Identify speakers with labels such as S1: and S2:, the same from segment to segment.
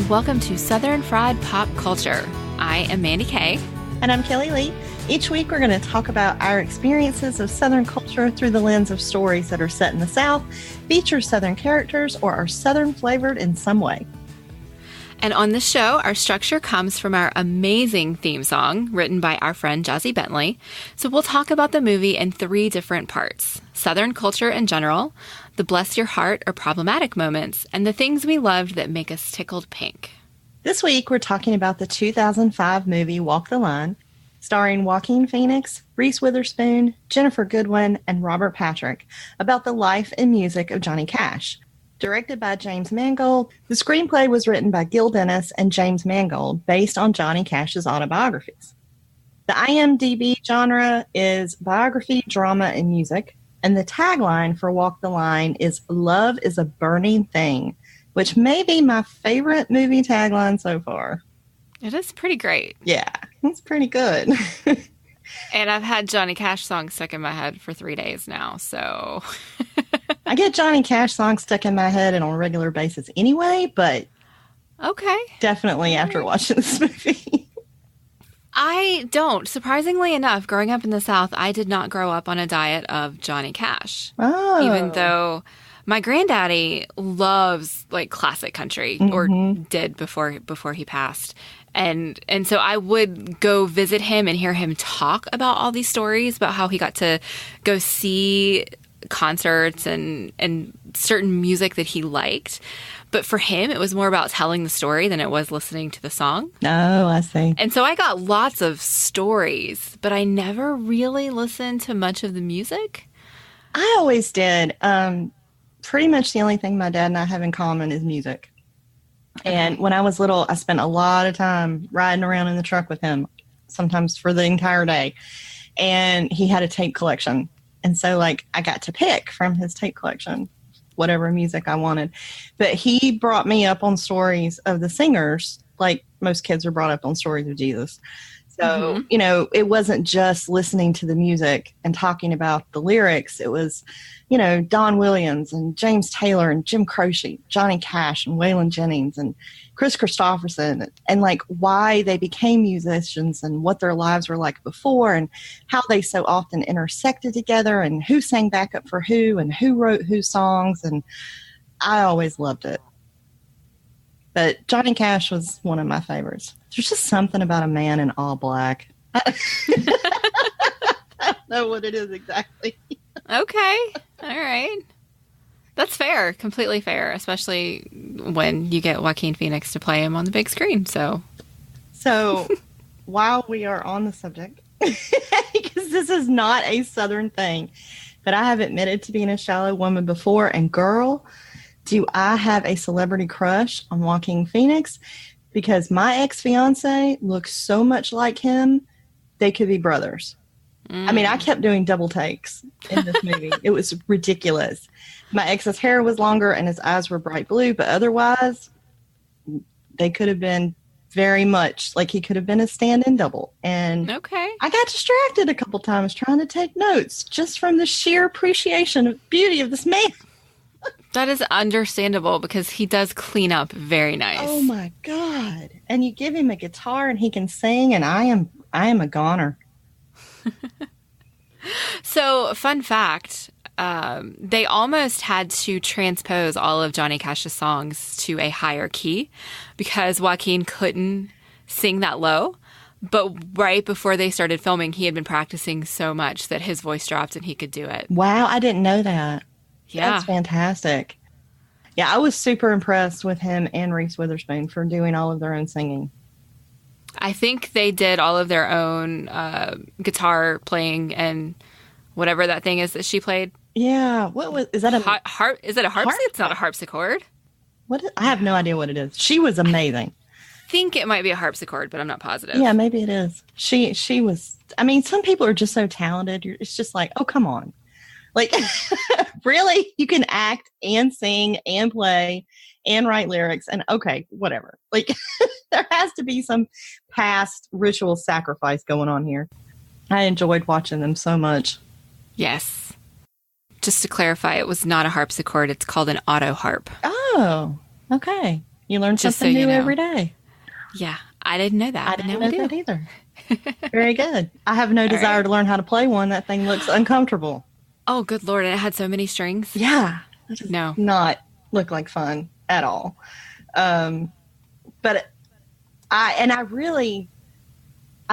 S1: welcome to Southern Fried Pop Culture. I am Mandy Kay.
S2: And I'm Kelly Lee. Each week we're going to talk about our experiences of Southern culture through the lens of stories that are set in the South, feature Southern characters, or are Southern flavored in some way.
S1: And on this show, our structure comes from our amazing theme song written by our friend Jozi Bentley. So we'll talk about the movie in 3 different parts: Southern culture in general, the bless your heart or problematic moments, and the things we loved that make us tickled pink.
S2: This week we're talking about the 2005 movie Walk the Line, starring Joaquin Phoenix, Reese Witherspoon, Jennifer Goodwin, and Robert Patrick, about the life and music of Johnny Cash. Directed by James Mangold, the screenplay was written by Gil Dennis and James Mangold, based on Johnny Cash's autobiographies. The IMDb genre is biography, drama, and music, and the tagline for Walk the Line is "Love is a burning thing," which may be my favorite movie tagline so far.
S1: It is pretty great.
S2: Yeah, it's pretty good.
S1: And I've had Johnny Cash songs stuck in my head for 3 days now, so...
S2: I get Johnny Cash songs stuck in my head on a regular basis anyway, but
S1: okay,
S2: definitely after watching this movie.
S1: I don't. Surprisingly enough, growing up in the South, I did not grow up on a diet of Johnny Cash.
S2: Oh.
S1: Even though my granddaddy loves like classic country, or did before he passed. And so I would go visit him and hear him talk about all these stories about how he got to go see concerts and certain music that he liked. But for him, it was more about telling the story than it was listening to the song.
S2: Oh, I see.
S1: And so I got lots of stories, but I never really listened to much of the music.
S2: I always did. Pretty much the only thing my dad and I have in common is music. And when I was little, I spent a lot of time riding around in the truck with him, sometimes for the entire day. And he had a tape collection. And so, like, I got to pick from his tape collection whatever music I wanted. But he brought me up on stories of the singers, like most kids are brought up on stories of Jesus. So, you know, it wasn't just listening to the music and talking about the lyrics. It was, you know, Don Williams and James Taylor and Jim Croce, Johnny Cash and Waylon Jennings and Chris Christopherson, and like why they became musicians and what their lives were like before and how they so often intersected together and who sang backup for who and who wrote whose songs. And I always loved it. But Johnny Cash was one of my favorites. There's just something about a man in all black. I don't know what it is exactly.
S1: Okay. All right. That's fair. Completely fair, especially when you get Joaquin Phoenix to play him on the big screen. So
S2: while we are on the subject, because this is not a Southern thing, but I have admitted to being a shallow woman before, and girl, do I have a celebrity crush on Joaquin Phoenix? Because my ex-fiance looks so much like him, they could be brothers. I mean, I kept doing double takes in this movie. It was ridiculous. My ex's hair was longer and his eyes were bright blue, but otherwise, they could have been very much like he could have been a stand-in double. And
S1: okay,
S2: I got distracted a couple times trying to take notes just from the sheer appreciation of beauty of this man.
S1: That is understandable because he does clean up very nice.
S2: Oh my God. And you give him a guitar and he can sing, and I am a goner.
S1: So, fun fact, they almost had to transpose all of Johnny Cash's songs to a higher key because Joaquin couldn't sing that low. But right before they started filming, he had been practicing so much that his voice dropped and he could do it.
S2: Wow, I didn't know that.
S1: Yeah.
S2: That's fantastic. Yeah, I was super impressed with him and Reese Witherspoon for doing all of their own singing.
S1: I think they did all of their own guitar playing and whatever that thing is that she played.
S2: Yeah. What was, is that a
S1: harp? Is it a harpsichord? It's not a harpsichord.
S2: I have no idea what it is. She was amazing.
S1: I think it might be a harpsichord, but I'm not positive.
S2: Yeah, maybe it is. She was, I mean, some people are just so talented. It's just like, oh, come on. Like, really? You can act and sing and play and write lyrics and okay, whatever. Like, there has to be some past ritual sacrifice going on here. I enjoyed watching them so much.
S1: Yes. Just to clarify, it was not a harpsichord. It's called an auto harp.
S2: Oh, okay. You learn
S1: Just so
S2: something
S1: you
S2: new
S1: know.
S2: every day.
S1: Yeah, I didn't know that,
S2: I
S1: but
S2: didn't
S1: now I
S2: know
S1: do.
S2: that either. Very good. I have no
S1: All
S2: desire
S1: right.
S2: to learn how to play one. That thing looks uncomfortable.
S1: Oh, good Lord. And it had so many strings.
S2: Yeah. That does
S1: No.
S2: not look like fun at all. But I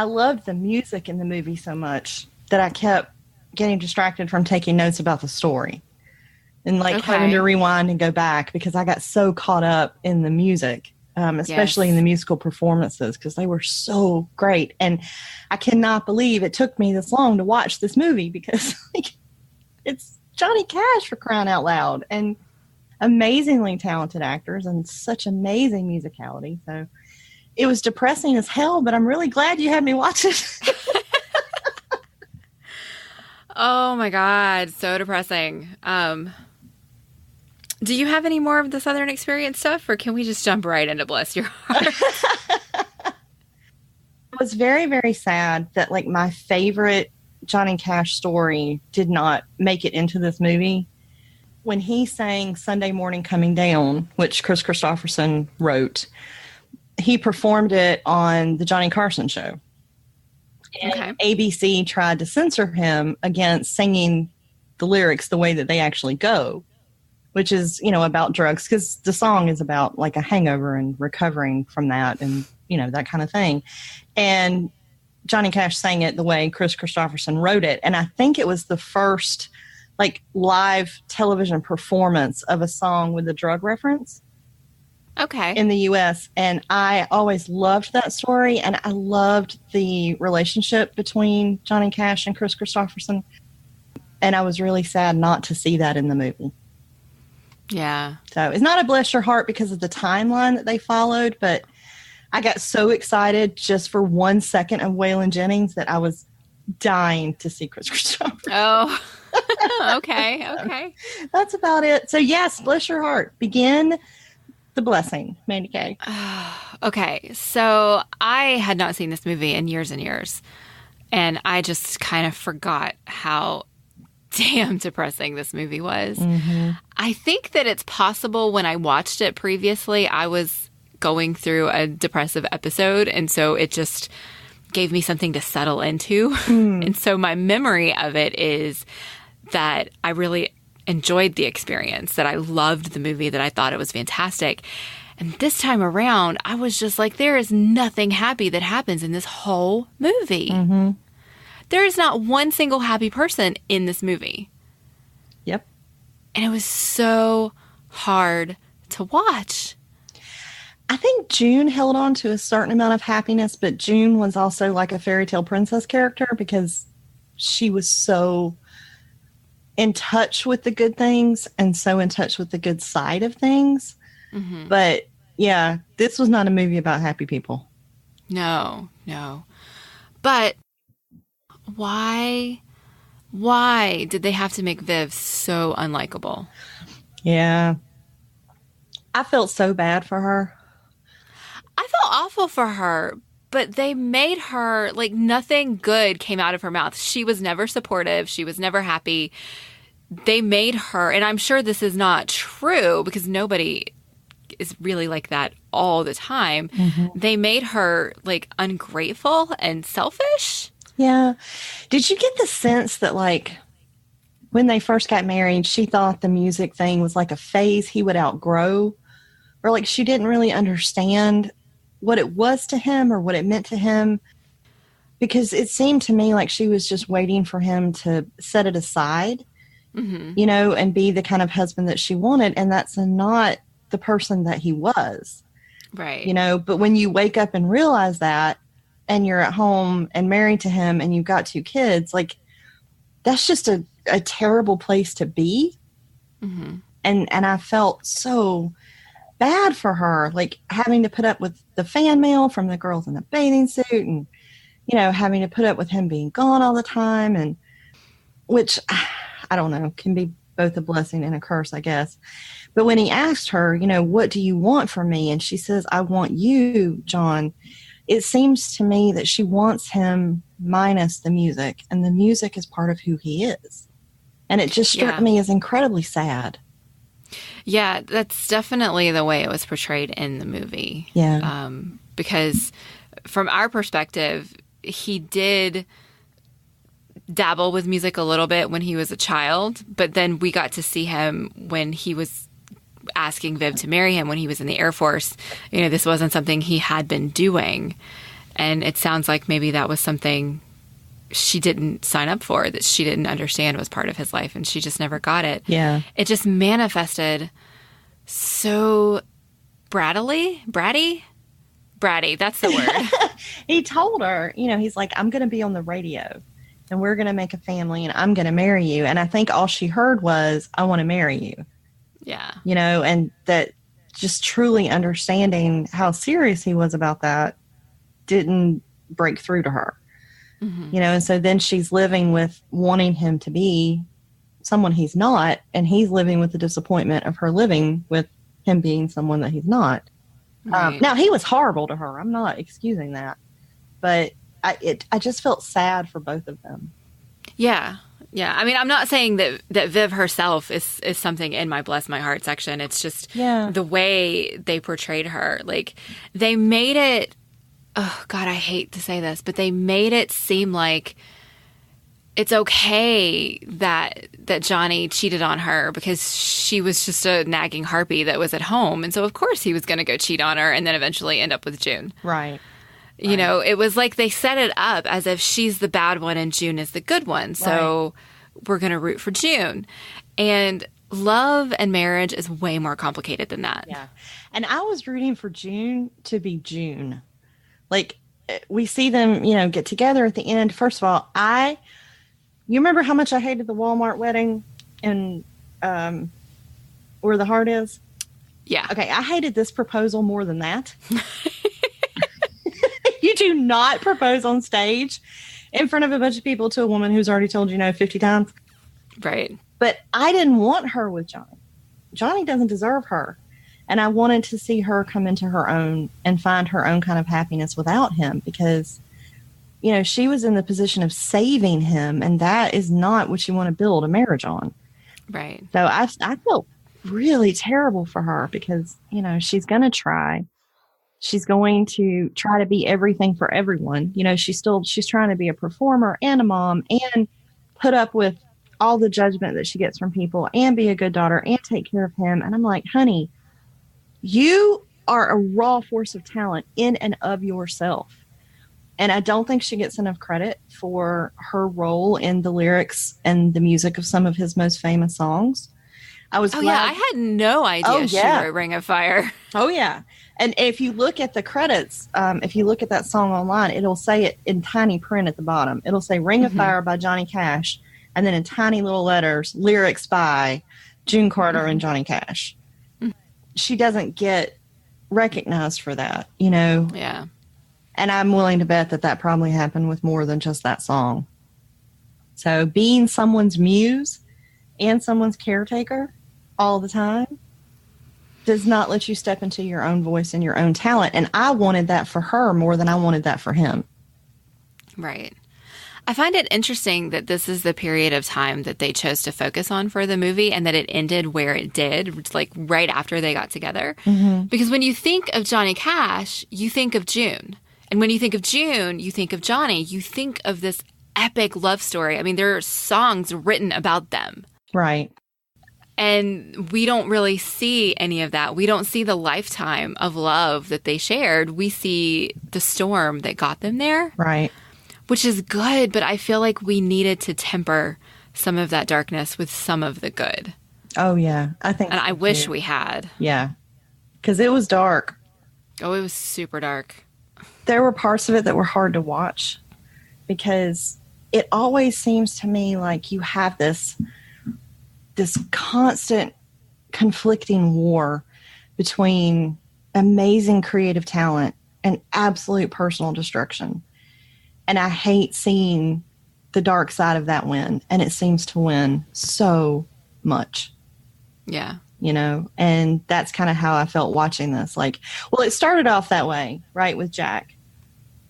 S2: loved the music in the movie so much that I kept getting distracted from taking notes about the story and like having to
S1: Okay.
S2: rewind and go back because I got so caught up in the music, especially in the
S1: Yes.
S2: musical performances because they were so great. And I cannot believe it took me this long to watch this movie because like, it's Johnny Cash for crying out loud and amazingly talented actors and such amazing musicality. So it was depressing as hell, but I'm really glad you had me watch it.
S1: Oh my God. So depressing. Do you have any more of the Southern Experience stuff, or can we just jump right into Bless Your Heart?
S2: It was very, very sad that like my favorite Johnny Cash story did not make it into this movie. When he sang Sunday Morning Coming Down, which Chris Christopherson wrote, he performed it on the Johnny Carson show. And
S1: Okay.
S2: ABC tried to censor him against singing the lyrics the way that they actually go, which is, about drugs, because the song is about like a hangover and recovering from that and, that kind of thing. And Johnny Cash sang it the way Chris Christopherson wrote it. And I think it was the first like live television performance of a song with a drug reference.
S1: Okay.
S2: In the U.S. And I always loved that story, and I loved the relationship between Johnny Cash and Chris Christopherson. And I was really sad not to see that in the movie.
S1: Yeah.
S2: So it's not a bless your heart because of the timeline that they followed, but I got so excited just for 1 second of Waylon Jennings that I was dying to see Chris Christopherson.
S1: Oh, okay. Okay.
S2: That's about it. So yes, bless your heart. Begin the blessing, Mandy Kay.
S1: Okay, so I had not seen this movie in years and years, and I just kind of forgot how damn depressing this movie was.
S2: Mm-hmm.
S1: I think that it's possible when I watched it previously, I was going through a depressive episode, and so it just gave me something to settle into. And so my memory of it is that I really enjoyed the experience, that I loved the movie, that I thought it was fantastic. And this time around, I was just like, there is nothing happy that happens in this whole movie.
S2: Mm-hmm.
S1: There is not one single happy person in this movie.
S2: Yep.
S1: And it was so hard to watch.
S2: I think June held on to a certain amount of happiness, but June was also like a fairy tale princess character because she was so in touch with the good things and so in touch with the good side of things.
S1: Mm-hmm.
S2: But yeah, this was not a movie about happy people.
S1: No. But why did they have to make Viv so unlikable?
S2: Yeah. I felt so bad for her.
S1: I felt awful for her, but they made her, like, nothing good came out of her mouth. She was never supportive. She was never happy. They made her, and I'm sure this is not true because nobody is really like that all the time. Mm-hmm. They made her, like, ungrateful and selfish.
S2: Yeah. Did you get the sense that, like, when they first got married, she thought the music thing was like a phase he would outgrow? Or, like, she didn't really understand what it was to him or what it meant to him, because it seemed to me like she was just waiting for him to set it aside,
S1: mm-hmm.
S2: And be the kind of husband that she wanted. And that's not the person that he was.
S1: Right.
S2: But when you wake up and realize that and you're at home and married to him and you've got 2 kids, like, that's just a terrible place to be.
S1: Mm-hmm.
S2: And I felt so bad for her, like having to put up with the fan mail from the girls in the bathing suit and, having to put up with him being gone all the time, and which I don't know, can be both a blessing and a curse, I guess. But when he asked her, what do you want from me? And she says, I want you, John. It seems to me that she wants him minus the music, and the music is part of who he is. And it just struck me as incredibly sad.
S1: Yeah, that's definitely the way it was portrayed in the movie.
S2: Yeah.
S1: Because from our perspective, he did dabble with music a little bit when he was a child, but then we got to see him when he was asking Viv to marry him when he was in the Air Force. You know, this wasn't something he had been doing. And it sounds like maybe that was something she didn't sign up for, that she didn't understand was part of his life, and she just never got it.
S2: Yeah.
S1: It just manifested so bratty, that's the word.
S2: He told her, you know, he's like, I'm going to be on the radio and we're going to make a family and I'm going to marry you. And I think all she heard was, I want to marry you.
S1: Yeah.
S2: You know, and that just truly understanding how serious he was about that didn't break through to her. Mm-hmm. You know, and so then she's living with wanting him to be someone he's not, and he's living with the disappointment of her living with him being someone that he's not. Right. Now, he was horrible to her. I'm not excusing that. But I just felt sad for both of them.
S1: Yeah. Yeah. I mean, I'm not saying that Viv herself is something in my bless my heart section. It's just the way they portrayed her. Like, they made it, oh, God, I hate to say this, but they made it seem like it's okay that Johnny cheated on her because she was just a nagging harpy that was at home. And so, of course, he was going to go cheat on her and then eventually end up with June.
S2: Right.
S1: You know, it was like they set it up as if she's the bad one and June is the good one. So we're going to root for June. And love and marriage is way more complicated than that.
S2: Yeah. And I was rooting for June to be June. Like, we see them, you know, get together at the end. First of all, you remember how much I hated the Walmart wedding in Where the Heart Is?
S1: Yeah.
S2: Okay, I hated this proposal more than that. You do not propose on stage in front of a bunch of people to a woman who's already told you no 50 times.
S1: Right.
S2: But I didn't want her with Johnny. Johnny doesn't deserve her. And I wanted to see her come into her own and find her own kind of happiness without him because, you know, she was in the position of saving him, and that is not what you want to build a marriage on.
S1: Right.
S2: So I felt really terrible for her because, you know, she's going to try. She's going to try to be everything for everyone. You know, she's trying to be a performer and a mom and put up with all the judgment that she gets from people and be a good daughter and take care of him. And I'm like, honey, you are a raw force of talent in and of yourself. And I don't think she gets enough credit for her role in the lyrics and the music of some of his most famous songs. I
S1: had no idea she wrote Ring of Fire.
S2: Oh, yeah. And if you look at the credits, if you look at that song online, it'll say it in tiny print at the bottom. It'll say Ring of Fire by Johnny Cash. And then in tiny little letters, lyrics by June Carter and Johnny Cash. She doesn't get recognized for that, you know?
S1: Yeah.
S2: And I'm willing to bet that probably happened with more than just that song. So being someone's muse and someone's caretaker all the time does not let you step into your own voice and your own talent. And I wanted that for her more than I wanted that for him.
S1: Right. I find it interesting that this is the period of time that they chose to focus on for the movie and that it ended where it did, like right after they got together. Mm-hmm. Because when you think of Johnny Cash, you think of June. And when you think of June, you think of Johnny. You think of this epic love story. I mean, there are songs written about them.
S2: Right.
S1: And we don't really see any of that. We don't see the lifetime of love that they shared. We see the storm that got them there.
S2: Right.
S1: Which is good, but I feel like we needed to temper some of that darkness with some of the good.
S2: Oh, yeah. And
S1: I wish we had.
S2: Yeah. Because it was dark.
S1: Oh, it was super dark.
S2: There were parts of it that were hard to watch because it always seems to me like you have this constant conflicting war between amazing creative talent and absolute personal destruction. And I hate seeing the dark side of that win. And it seems to win so much.
S1: Yeah.
S2: You know, and that's kind of how I felt watching this. Like, well, it started off that way, right, with Jack.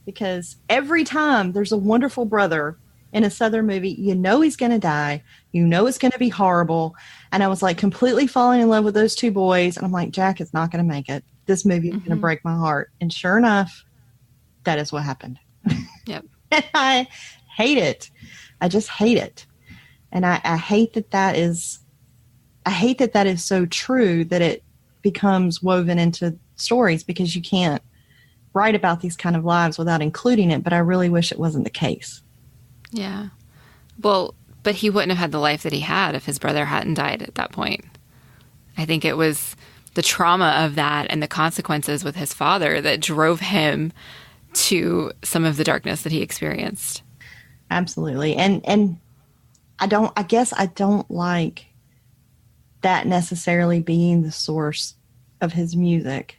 S2: Because every time there's a wonderful brother in a Southern movie, you know he's going to die. You know it's going to be horrible. And I was like completely falling in love with those two boys. And I'm like, Jack is not going to make it. This movie is going to break my heart. And sure enough, that is what happened.
S1: Yep.
S2: And I hate it. I just hate it. And I hate that is so true that it becomes woven into stories, because you can't write about these kind of lives without including it. But I really wish it wasn't the case.
S1: Yeah. Well, but he wouldn't have had the life that he had if his brother hadn't died at that point. I think it was the trauma of that and the consequences with his father that drove him to some of the darkness that he experienced.
S2: Absolutely. And I guess I don't like that necessarily being the source of his music.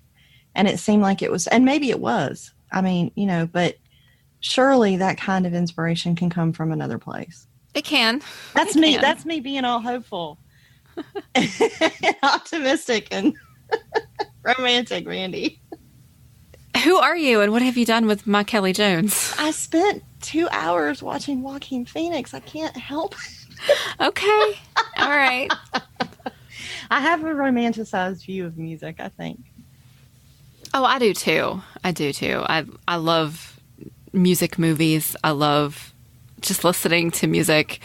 S2: And it seemed like it was, and maybe it was. I mean, but surely that kind of inspiration can come from another place.
S1: It can.
S2: That's me. Can. That's me being all hopeful, optimistic, and romantic, Randy.
S1: Who are you, and what have you done with My Kelly Jones?
S2: I spent 2 hours watching Joaquin Phoenix. I can't help it.
S1: Okay. All right.
S2: I have a romanticized view of music, I think.
S1: Oh, I do too. I love music movies. I love just listening to music.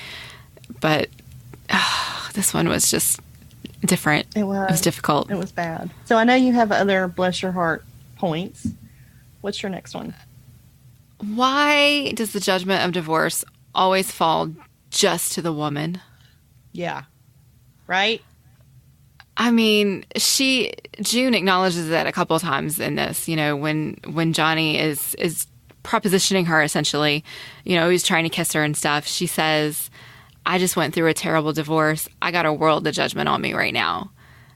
S1: But this one was just different.
S2: It was.
S1: It was difficult.
S2: It was bad. So I know you have other bless your heart points. What's your next one?
S1: Why does the judgment of divorce always fall just to the woman?
S2: Yeah. Right?
S1: I mean, June acknowledges that a couple of times in this, when Johnny is propositioning her, essentially, he's trying to kiss her and stuff. She says, I just went through a terrible divorce. I got a world of judgment on me right now.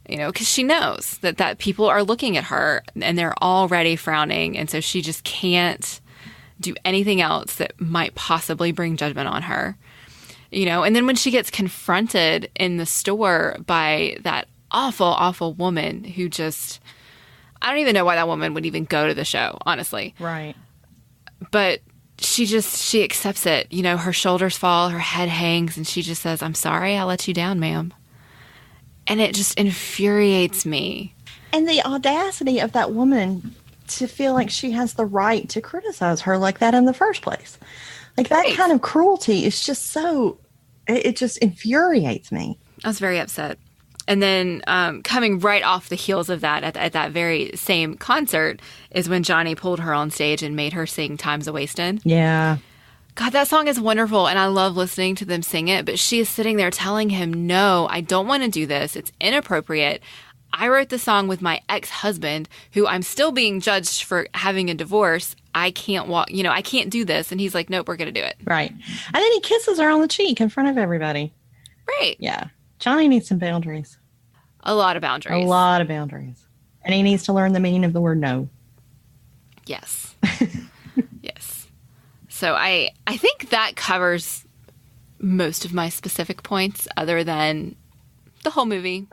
S1: Because she knows that people are looking at her and they're already frowning. And so she just can't do anything else that might possibly bring judgment on her. And then when she gets confronted in the store by that awful, awful woman who just, I don't even know why that woman would even go to the show, honestly.
S2: Right.
S1: But she accepts it. Her shoulders fall, her head hangs, and she just says, I'm sorry I let you down, ma'am. And it just infuriates me. And
S2: the audacity of that woman to feel like she has the right to criticize her like that in the first place. Like that kind of cruelty is just so, it just infuriates me.
S1: I was very upset. And then coming right off the heels of that, at that very same concert, is when Johnny pulled her on stage and made her sing Time's A-Wastin'.
S2: Yeah.
S1: God, that song is wonderful, and I love listening to them sing it, but she is sitting there telling him, no, I don't want to do this. It's inappropriate. I wrote the song with my ex-husband, who I'm still being judged for having a divorce. I can't I can't do this. And he's like, nope, we're going to do it.
S2: Right. And then he kisses her on the cheek in front of everybody.
S1: Right.
S2: Yeah. Johnny needs some boundaries.
S1: A lot of boundaries.
S2: A lot of boundaries. And he needs to learn the meaning of the word no.
S1: Yes. Yes. So I think that covers most of my specific points, other than the whole movie.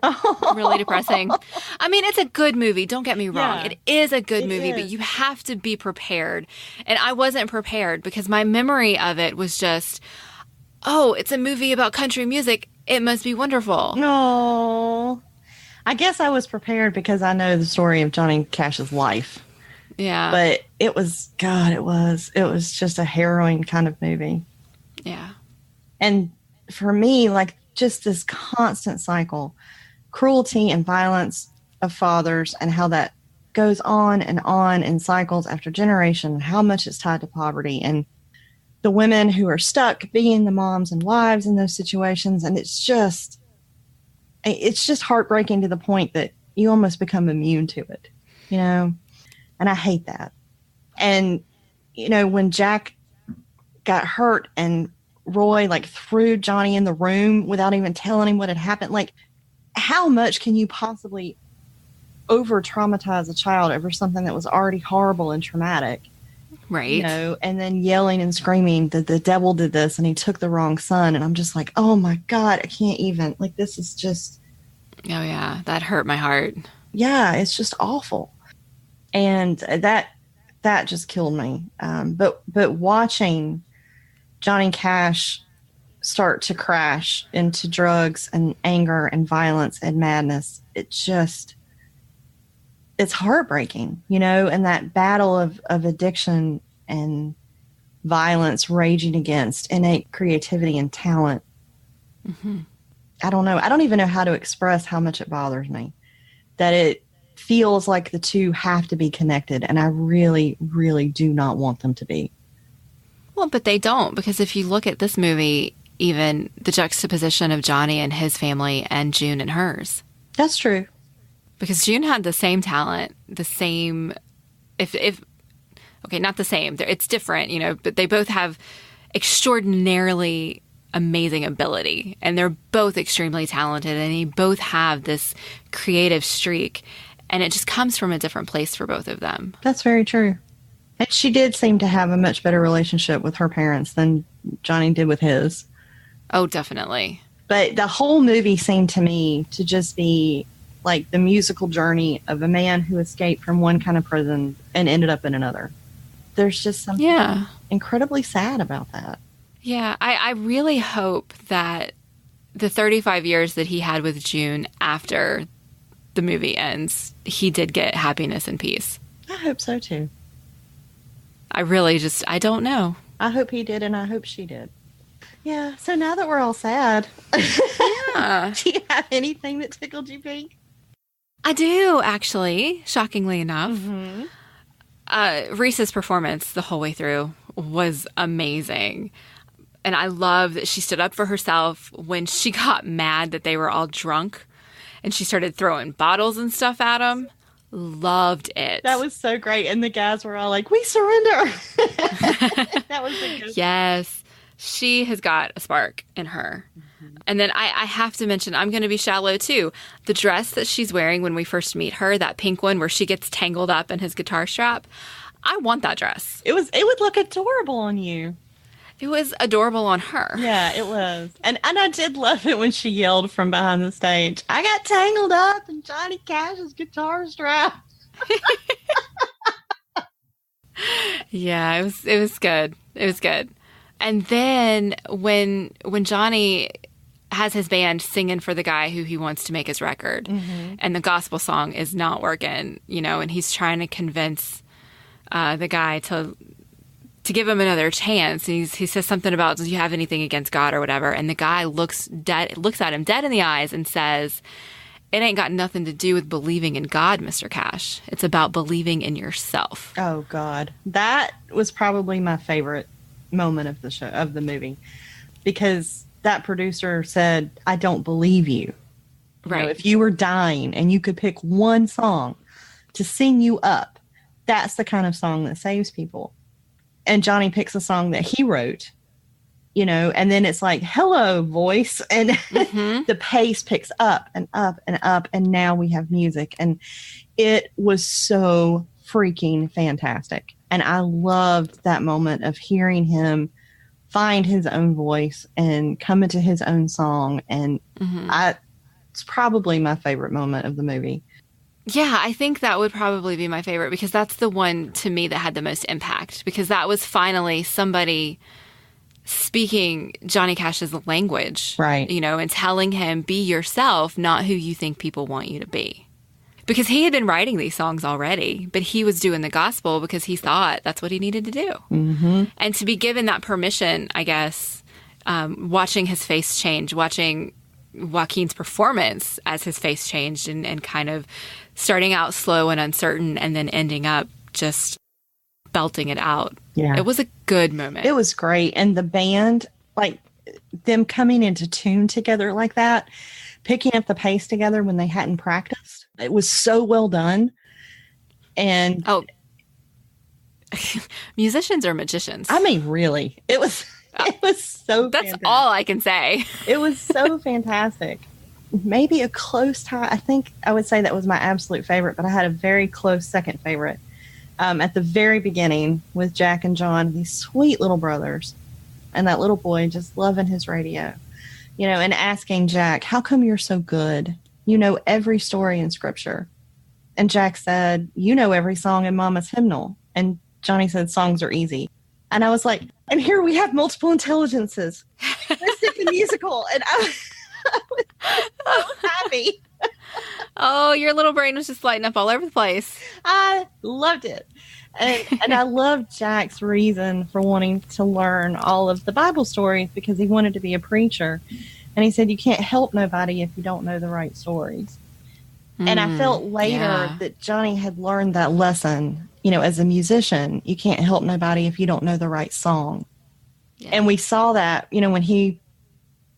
S1: Really depressing. I mean, it's a good movie. Don't get me wrong. Yeah, it is a good movie, but you have to be prepared. And I wasn't prepared because my memory of it was just, oh, it's a movie about country music. It must be wonderful.
S2: No. I guess I was prepared because I know the story of Johnny Cash's life.
S1: Yeah.
S2: But it was just a harrowing kind of movie.
S1: Yeah.
S2: And for me, like just this constant cycle, cruelty and violence of fathers, and how that goes on in cycles after generation, and how much it's tied to poverty, and the women who are stuck being the moms and wives in those situations. And it's just heartbreaking to the point that you almost become immune to it, And I hate that. And, when Jack got hurt and Roy threw Johnny in the room without even telling him what had happened, how much can you possibly over traumatize a child over something that was already horrible and traumatic?
S1: Right.
S2: And then yelling and screaming that the devil did this and he took the wrong son. And I'm just like, oh my God, I can't even, this is just.
S1: Oh yeah. That hurt my heart.
S2: Yeah. It's just awful. And that just killed me. But watching Johnny Cash start to crash into drugs and anger and violence and madness, it's heartbreaking, and that battle of addiction and violence raging against innate creativity and talent. Mm-hmm. I don't know. I don't even know how to express how much it bothers me that it feels like the two have to be connected. And I really, really do not want them to be.
S1: Well, but they don't, because if you look at this movie, even the juxtaposition of Johnny and his family and June and hers.
S2: That's true.
S1: Because June had the same talent, the same, okay, not the same. It's different, but they both have extraordinarily amazing ability, and they're both extremely talented, and they both have this creative streak, and it just comes from a different place for both of them.
S2: That's very true. And she did seem to have a much better relationship with her parents than Johnny did with his.
S1: Oh, definitely.
S2: But the whole movie seemed to me to just be like the musical journey of a man who escaped from one kind of prison and ended up in another. There's just something incredibly sad about that.
S1: Yeah, I really hope that the 35 years that he had with June after the movie ends, he did get happiness and peace.
S2: I hope so, too.
S1: I don't know.
S2: I hope he did, and I hope she did. Yeah, so now that we're all sad,
S1: yeah.
S2: Do you have anything that tickled you pink?
S1: I do, actually, shockingly enough.
S2: Mm-hmm.
S1: Reese's performance the whole way through was amazing. And I love that she stood up for herself when she got mad that they were all drunk and she started throwing bottles and stuff at them. Loved it.
S2: That was so great. And the guys were all like, we surrender. That was a good
S1: Yes. She has got a spark in her. Mm-hmm. And then I have to mention, I'm going to be shallow too. The dress that she's wearing when we first meet her, that pink one where she gets tangled up in his guitar strap. I want that dress.
S2: It would look adorable on you.
S1: It was adorable on her.
S2: Yeah, it was. And I did love it when she yelled from behind the stage, I got tangled up in Johnny Cash's guitar strap.
S1: Yeah, it was good. It was good. And then when Johnny has his band singing for the guy who he wants to make his record, mm-hmm. and the gospel song is not working, and he's trying to convince the guy to give him another chance. He says something about, do you have anything against God or whatever? And the guy looks at him dead in the eyes and says, it ain't got nothing to do with believing in God, Mr. Cash. It's about believing in yourself.
S2: Oh, God. That was probably my favorite moment of the movie, because that producer said, I don't believe you.
S1: Right.
S2: If you were dying and you could pick one song to sing you up, that's the kind of song that saves people. And Johnny picks a song that he wrote, and then it's like, hello, voice. And mm-hmm. the pace picks up and up and up. And now we have music. And it was so freaking fantastic. And I loved that moment of hearing him find his own voice and come into his own song. And mm-hmm. It's probably my favorite moment of the movie.
S1: Yeah, I think that would probably be my favorite, because that's the one to me that had the most impact, because that was finally somebody speaking Johnny Cash's language,
S2: right?
S1: And telling him, be yourself, not who you think people want you to be. Because he had been writing these songs already, but he was doing the gospel because he thought that's what he needed to do.
S2: Mm-hmm.
S1: And to be given that permission, I guess, watching his face change, watching Joaquin's performance as his face changed and kind of starting out slow and uncertain and then ending up just belting it out.
S2: Yeah.
S1: It was a good moment.
S2: It was great. And the band, like them coming into tune together like that, picking up the pace together when they hadn't practiced. It was so well done. And
S1: musicians are magicians.
S2: I mean, really, it was so
S1: That's
S2: fantastic.
S1: All I can say.
S2: It was so fantastic. Maybe a close tie. I think I would say that was my absolute favorite, but I had a very close second favorite. At the very beginning with Jack and John, these sweet little brothers, and that little boy just loving his radio, and asking Jack, how come you're so good? You know every story in Scripture. And Jack said, you know every song in Mama's hymnal. And Johnny said, songs are easy. And I was like, and here we have multiple intelligences. Mystic the musical. And I was so happy.
S1: Oh, your little brain was just lighting up all over the place.
S2: I loved it. And I loved Jack's reason for wanting to learn all of the Bible stories, because he wanted to be a preacher. And he said, you can't help nobody if you don't know the right stories. And I felt later that Johnny had learned that lesson, you know, as a musician. You can't help nobody if you don't know the right song. Yeah. And we saw that, you know, when he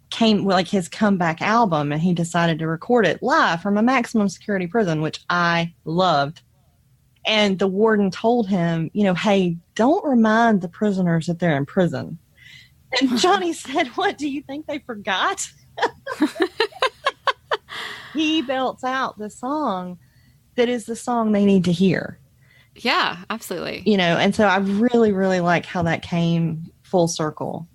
S2: came, like his comeback album, and he decided to record it live from a maximum security prison, which I loved. And the warden told him, you know, hey, don't remind the prisoners that they're in prison. And Johnny said, what, do you think they forgot? He belts out the song that is the song they need to hear.
S1: Yeah, absolutely.
S2: You know, and so I really, really like how that came full circle.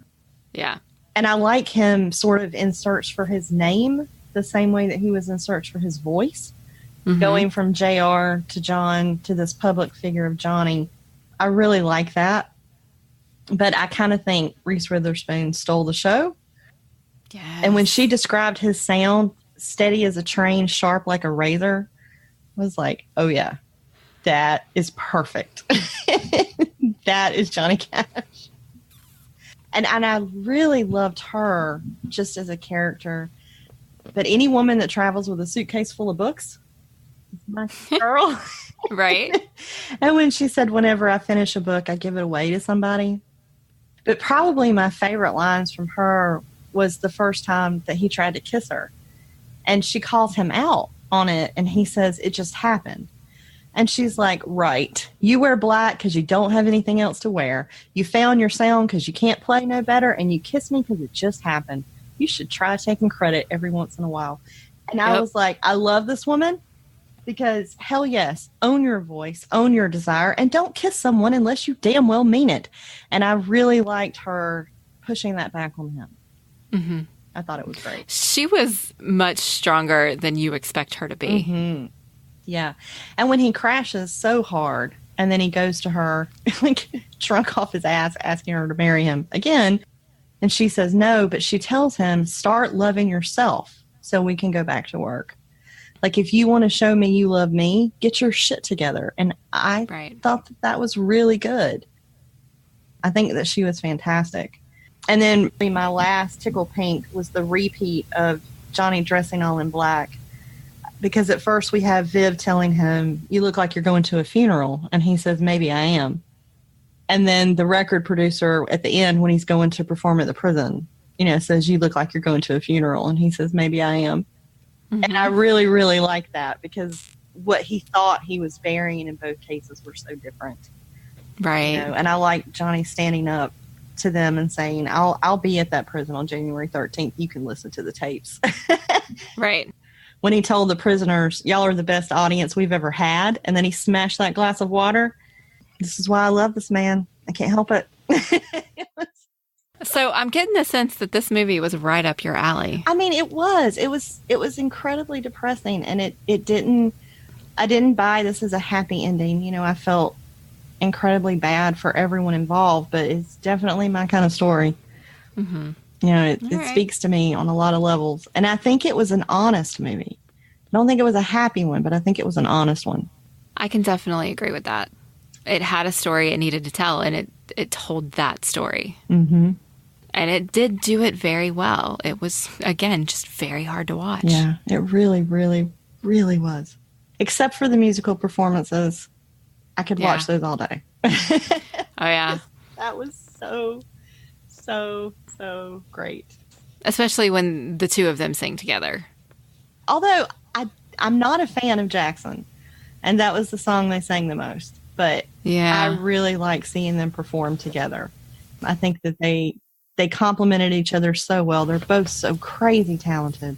S1: Yeah.
S2: And I like him sort of in search for his name, the same way that he was in search for his voice. Going from JR to John to this public figure of Johnny. I really like that. But I kind of think Reese Witherspoon stole the show. Yes. And when she described his sound, steady as a train, sharp like a razor, I was like, oh yeah, that is perfect. That is Johnny Cash. And I really loved her just as a character. But any woman that travels with a suitcase full of books, my girl.
S1: Right.
S2: And when she said, whenever I finish a book, I give it away to somebody. But probably my favorite lines from her was the first time that he tried to kiss her. And she calls him out on it. And he says, it just happened. And she's like, right. You wear black because you don't have anything else to wear. You found your sound because you can't play no better. And you kiss me because it just happened. You should try taking credit every once in a while. And I was like, I love this woman. Because, hell yes, own your voice, own your desire, and don't kiss someone unless you damn well mean it. And I really liked her pushing that back on him. Mm-hmm. I thought it was great.
S1: She was much stronger than you expect her to be.
S2: Mm-hmm. Yeah. And when he crashes so hard, and then he goes to her, like, drunk off his ass, asking her to marry him again, and she says no, but she tells him, start loving yourself so we can go back to work. Like, if you want to show me you love me, get your shit together. And I thought that was really good. I think that she was fantastic. And then my last tickle pink was the repeat of Johnny dressing all in black. Because at first we have Viv telling him, you look like you're going to a funeral. And he says, maybe I am. And then the record producer at the end, when he's going to perform at the prison, you know, says, you look like you're going to a funeral. And he says, maybe I am. Mm-hmm. And I really, really like that, because what he thought he was burying in both cases were so different.
S1: Right.
S2: You know? And I like Johnny standing up to them and saying, I'll be at that prison on January 13th. You can listen to the tapes.
S1: Right.
S2: When he told the prisoners, y'all are the best audience we've ever had. And then he smashed that glass of water. This is why I love this man. I can't help it.
S1: So I'm getting the sense that this movie was right up your alley.
S2: I mean, it was incredibly depressing, and I didn't buy this as a happy ending. You know, I felt incredibly bad for everyone involved, but it's definitely my kind of story. Mm-hmm. You know, it speaks to me on a lot of levels. And I think it was an honest movie. I don't think it was a happy one, but I think it was an honest one.
S1: I can definitely agree with that. It had a story it needed to tell, and it told that story. Mm-hmm. And it did do it very well. It was, again, just very hard to watch.
S2: Yeah, it really, really, really was. Except for the musical performances. I could watch those all day.
S1: Oh, yeah.
S2: That was so, so, so great.
S1: Especially when the two of them sing together.
S2: Although, I'm not a fan of Jackson. And that was the song they sang the most. But I really like seeing them perform together. I think that they complemented each other so well. They're both so crazy talented.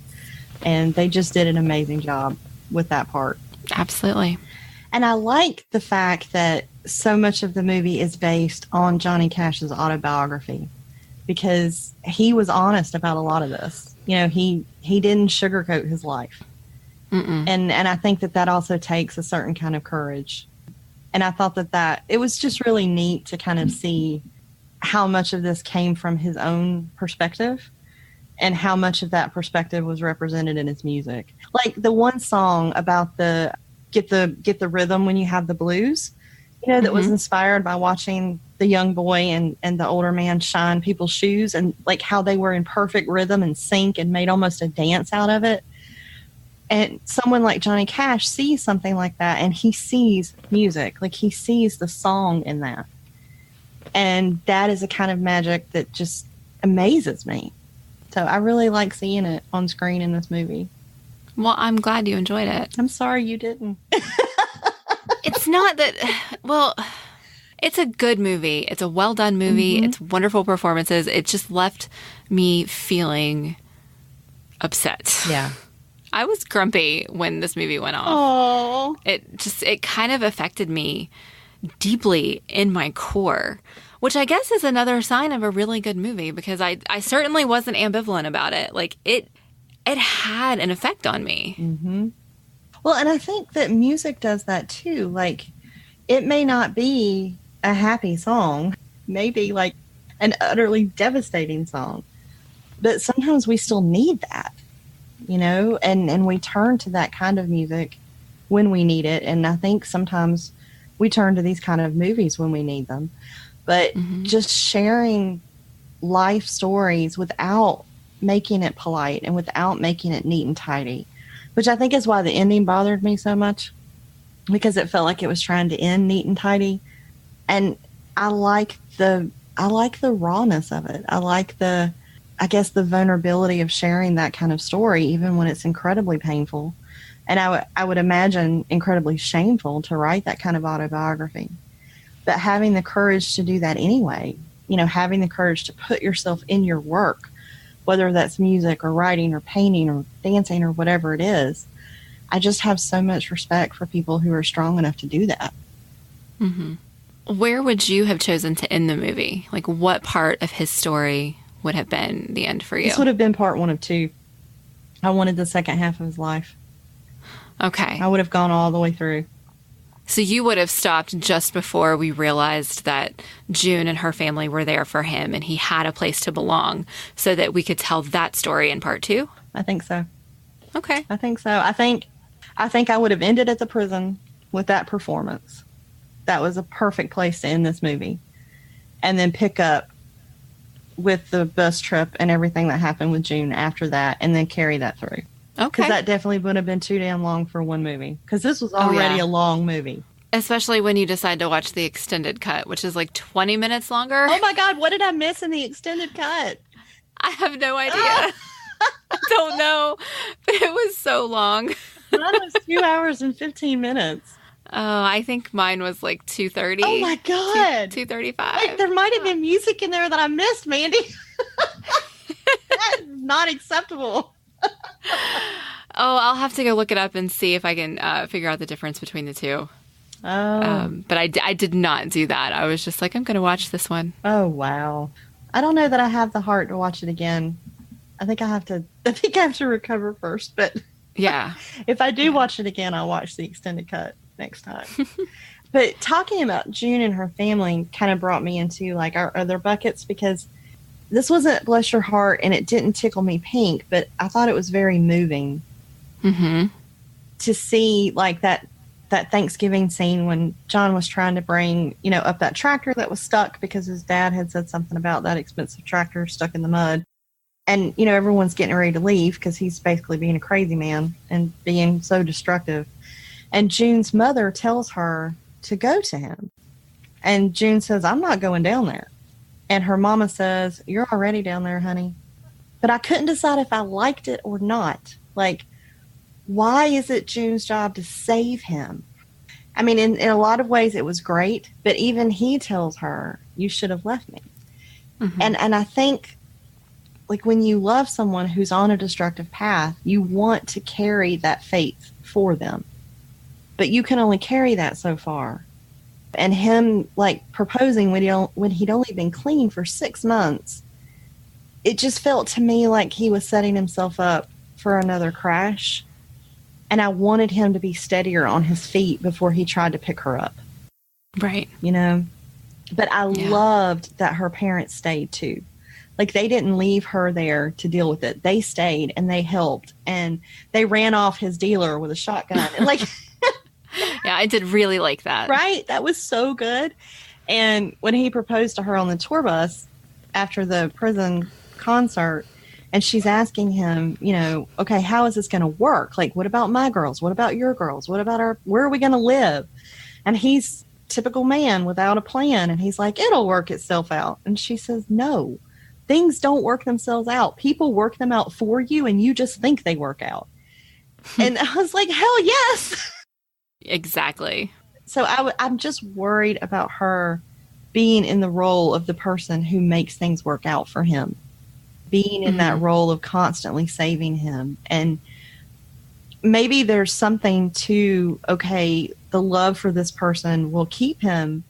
S2: And they just did an amazing job with that part.
S1: Absolutely.
S2: And I like the fact that so much of the movie is based on Johnny Cash's autobiography, because he was honest about a lot of this. You know, he didn't sugarcoat his life. Mm-mm. And I think that also takes a certain kind of courage. And I thought that it was just really neat to kind of see how much of this came from his own perspective and how much of that perspective was represented in his music. Like the one song about the get the rhythm when you have the blues, you know, that was inspired by watching the young boy and the older man shine people's shoes, and like how they were in perfect rhythm and sync and made almost a dance out of it. And someone like Johnny Cash sees something like that, and he sees music, like he sees the song in that. And that is a kind of magic that just amazes me. So I really like seeing it on screen in this movie.
S1: Well, I'm glad you enjoyed it.
S2: I'm sorry you didn't.
S1: It's not that, well, it's a good movie. It's a well done movie. It's wonderful performances. It just left me feeling upset.
S2: Yeah.
S1: I was grumpy when this movie went off.
S2: Oh.
S1: It kind of affected me deeply in my core, which I guess is another sign of a really good movie, because I certainly wasn't ambivalent about it. Like it had an effect on me.
S2: Mm-hmm. Well, and I think that music does that too. Like it may not be a happy song, maybe like an utterly devastating song, but sometimes we still need that, you know, and we turn to that kind of music when we need it. And I think sometimes we turn to these kind of movies when we need them. But just sharing life stories without making it polite and without making it neat and tidy, which I think is why the ending bothered me so much, because it felt like it was trying to end neat and tidy. And I like the rawness of it. I like the vulnerability of sharing that kind of story, even when it's incredibly painful. And I would imagine incredibly shameful to write that kind of autobiography. But having the courage to do that anyway, you know, having the courage to put yourself in your work, whether that's music or writing or painting or dancing or whatever it is, I just have so much respect for people who are strong enough to do that.
S1: Mm-hmm. Where would you have chosen to end the movie? Like, what part of his story would have been the end for you?
S2: This would have been part 1 of 2. I wanted the second half of his life.
S1: Okay.
S2: I would have gone all the way through.
S1: So you would have stopped just before we realized that June and her family were there for him and he had a place to belong, so that we could tell that story in part 2?
S2: I think so.
S1: Okay.
S2: I think so. I think I would have ended at the prison with that performance. That was a perfect place to end this movie. And then pick up with the bus trip and everything that happened with June after that, and then carry that through.
S1: Okay.
S2: Because that definitely would have been too damn long for one movie. Because this was already a long movie.
S1: Especially when you decide to watch the extended cut, which is like 20 minutes longer.
S2: Oh my God, what did I miss in the extended cut?
S1: I have no idea. I don't know. But it was so long.
S2: Mine was 2 hours and 15 minutes.
S1: Oh, I think mine was like 2:30.
S2: Oh my God.
S1: 2:35.
S2: Like, there might have been music in there that I missed, Mandy. That is not acceptable.
S1: Oh, I'll have to go look it up and see if I can figure out the difference between the two.
S2: Oh.
S1: But I did not do that. I was just like, I'm going to watch this one.
S2: Oh, wow. I don't know that I have the heart to watch it again. I think I have to recover first. But
S1: yeah,
S2: if I do watch it again, I'll watch the extended cut next time. But talking about June and her family kind of brought me into like our other buckets, because this wasn't Bless Your Heart and it didn't tickle me pink, but I thought it was very moving to see like that Thanksgiving scene when John was trying to bring, you know, up that tractor that was stuck because his dad had said something about that expensive tractor stuck in the mud. And, you know, everyone's getting ready to leave because he's basically being a crazy man and being so destructive. And June's mother tells her to go to him. And June says, I'm not going down there. And her mama says, you're already down there, honey. But I couldn't decide if I liked it or not. Like, why is it June's job to save him? I mean, in a lot of ways it was great, but even he tells her, you should have left me. And I think, like, when you love someone who's on a destructive path, you want to carry that faith for them. But you can only carry that so far. And him, like, proposing when he'd only been clean for 6 months, it just felt to me like he was setting himself up for another crash. And I wanted him to be steadier on his feet before he tried to pick her up.
S1: Right.
S2: You know? But I loved that her parents stayed too. Like, they didn't leave her there to deal with it. They stayed and they helped, and they ran off his dealer with a shotgun. And like,
S1: yeah, I did really like that.
S2: Right? That was so good. And when he proposed to her on the tour bus after the prison concert, and she's asking him, you know, okay, how is this going to work? Like, what about my girls? What about your girls? What about where are we going to live? And he's typical man without a plan. And he's like, it'll work itself out. And she says, no, things don't work themselves out. People work them out for you, and you just think they work out. And I was like, hell yes.
S1: Exactly.
S2: So I'm just worried about her being in the role of the person who makes things work out for him, being in that role of constantly saving him. And maybe there's something to, okay, the love for this person will keep him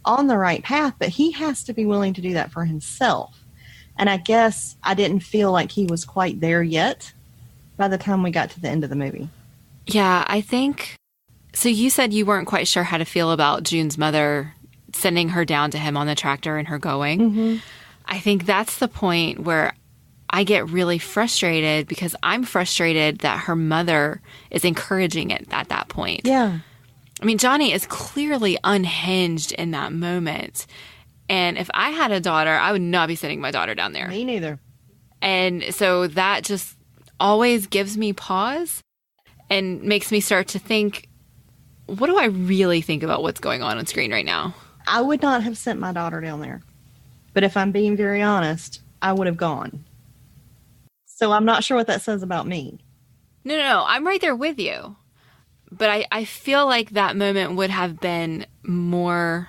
S2: on the right path, but he has to be willing to do that for himself. And I guess I didn't feel like he was quite there yet by the time we got to the end of the movie.
S1: Yeah, I think... So you said you weren't quite sure how to feel about June's mother sending her down to him on the tractor and her going. Mm-hmm. I think that's the point where I get really frustrated, because I'm frustrated that her mother is encouraging it at that point.
S2: Yeah.
S1: I mean, Johnny is clearly unhinged in that moment. And if I had a daughter, I would not be sending my daughter down there.
S2: Me neither.
S1: And so that just always gives me pause and makes me start to think, what do I really think about what's going on screen right now?
S2: I would not have sent my daughter down there. But if I'm being very honest, I would have gone. So I'm not sure what that says about me.
S1: No. I'm right there with you. But I feel like that moment would have been more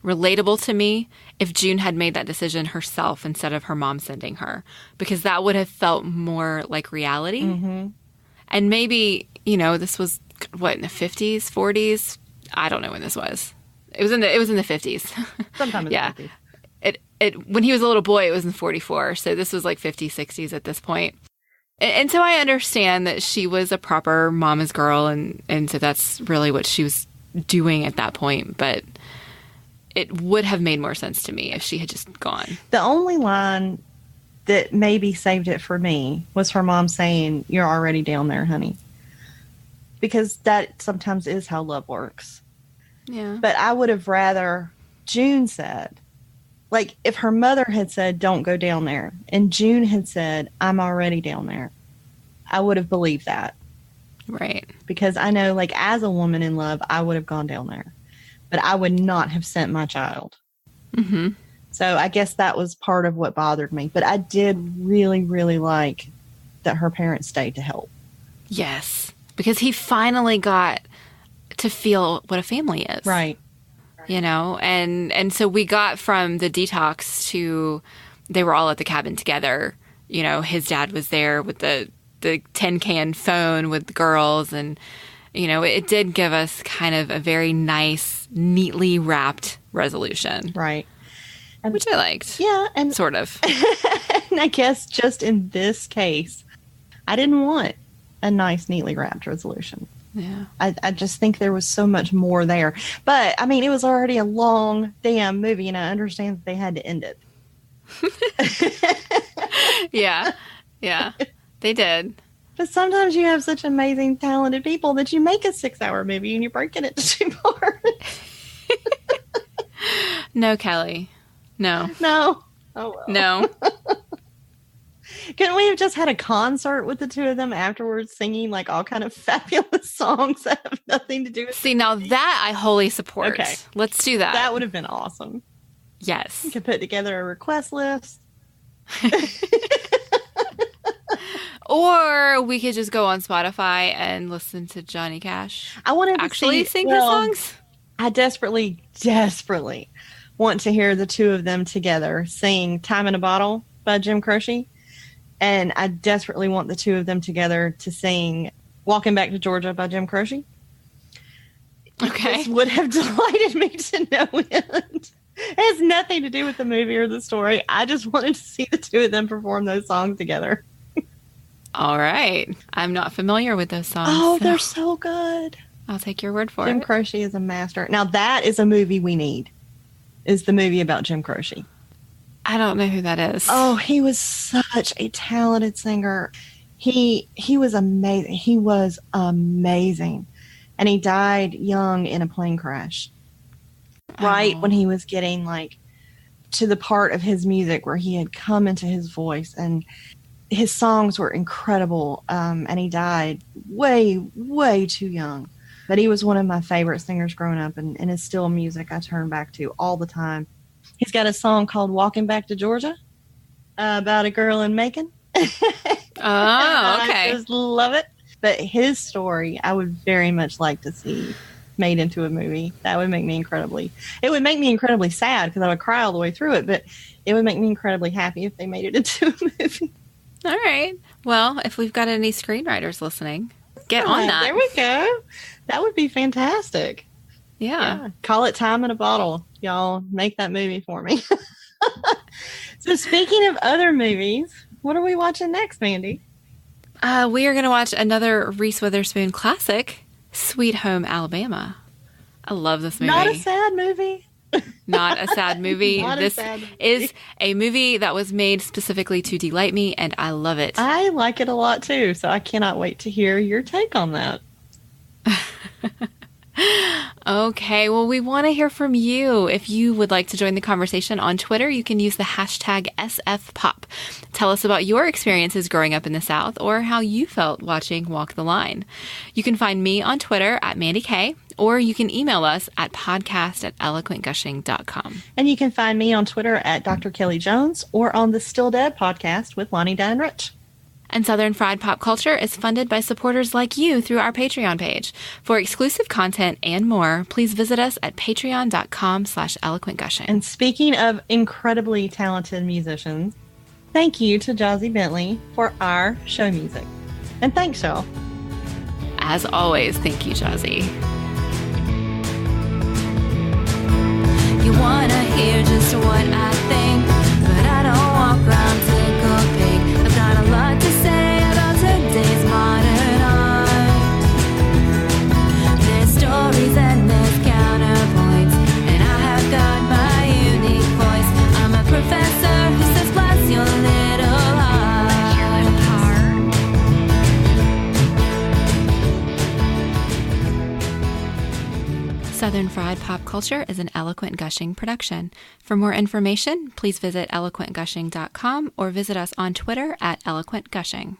S1: relatable to me if June had made that decision herself instead of her mom sending her. Because that would have felt more like reality. Mm-hmm. And maybe, you know, this was... what, in the 50s, 40s? I don't know when this was. It was in the 50s.
S2: Sometime in the 50s.
S1: It when he was a little boy, it was in 44. So this was like 50s, 60s at this point. And so I understand that she was a proper mama's girl, and so that's really what she was doing at that point. But it would have made more sense to me if she had just gone.
S2: The only line that maybe saved it for me was her mom saying, "You're already down there, honey." Because that sometimes is how love works.
S1: Yeah.
S2: But I would have rather June said, like, if her mother had said, don't go down there, and June had said, I'm already down there, I would have believed that.
S1: Right.
S2: Because I know, like, as a woman in love, I would have gone down there. But I would not have sent my child. Mm-hmm. So I guess that was part of what bothered me. But I did really, really like that her parents stayed to help.
S1: Yes. Because he finally got to feel what a family is.
S2: Right.
S1: You know, and so we got from the detox to they were all at the cabin together. You know, his dad was there with the tin can phone with the girls. And, you know, it did give us kind of a very nice, neatly wrapped resolution.
S2: Right.
S1: And, which I liked.
S2: Yeah. And
S1: sort of.
S2: And I guess just in this case, I didn't want a nice, neatly wrapped resolution.
S1: Yeah.
S2: I just think there was so much more there. But, I mean, it was already a long damn movie, and I understand that they had to end it.
S1: Yeah. Yeah. They did.
S2: But sometimes you have such amazing, talented people that you make a 6-hour movie and you're breaking it to 2 parts.
S1: No, Kelly. No.
S2: No. Oh, well.
S1: No.
S2: Couldn't we have just had a concert with the two of them afterwards singing like all kind of fabulous songs that have nothing to do with...
S1: See, now that I wholly support.
S2: Okay.
S1: Let's do that.
S2: That would have been awesome.
S1: Yes.
S2: You could put together a request list.
S1: Or we could just go on Spotify and listen to Johnny Cash.
S2: I wanted to
S1: actually sing his songs.
S2: I desperately want to hear the two of them together sing Time in a Bottle by Jim Croce. And I desperately want the two of them together to sing Walking Back to Georgia by Jim Croce.
S1: Okay.
S2: This would have delighted me to no end. It has nothing to do with the movie or the story. I just wanted to see the two of them perform those songs together.
S1: All right. I'm not familiar with those songs.
S2: Oh, they're so good.
S1: I'll take your word for
S2: Jim
S1: it.
S2: Croce is a master. Now, that is a movie we need. is the movie about Jim Croce.
S1: I don't know who that is.
S2: Oh, he was such a talented singer. He was amazing. He was amazing. And he died young in a plane crash. Right when he was getting like to the part of his music where he had come into his voice, and his songs were incredible. And he died way, way too young. But he was one of my favorite singers growing up, and is still music I turn back to all the time. He's got a song called Walking Back to Georgia about a girl in Macon.
S1: Oh, okay.
S2: I just love it. But his story, I would very much like to see made into a movie. That would make me incredibly sad because I would cry all the way through it, but it would make me incredibly happy if they made it into a movie.
S1: All right. Well, if we've got any screenwriters listening, get on that.
S2: There we go. That would be fantastic.
S1: Yeah.
S2: Call it Time in a Bottle. Y'all make that movie for me. So speaking of other movies, what are we watching next, Mandy?
S1: We are going to watch another Reese Witherspoon classic, Sweet Home Alabama. I love this movie.
S2: Not a sad movie.
S1: Not a sad movie.
S2: This
S1: is a movie that was made specifically to delight me, and I love it.
S2: I like it a lot too, so I cannot wait to hear your take on that.
S1: Okay, well, we want to hear from you. If you would like to join the conversation on Twitter, you can use the hashtag SFPop. Tell us about your experiences growing up in the South or how you felt watching Walk the Line. You can find me on Twitter at Mandy K, or you can email us at podcast@eloquentgushing.com.
S2: And you can find me on Twitter at Dr. Kelly Jones or on the Still Dead podcast with Lonnie Dunn Rich.
S1: And Southern Fried Pop Culture is funded by supporters like you through our Patreon page. For exclusive content and more, please visit us at patreon.com/eloquentgushing.
S2: And speaking of incredibly talented musicians, thank you to Jozi Bentley for our show music. And thanks, y'all.
S1: As always, thank you, Jozi.
S3: You wanna hear just what I think, but I don't walk around tickle pink. I've got a lot to say about today's modern art. There's stories and there's counterpoints, and I have got my unique voice. I'm a professor who says bless your little heart.
S1: Southern Fried Pop Culture is an Eloquent Gushing production. For more information, please visit eloquentgushing.com or visit us on Twitter at eloquentgushing.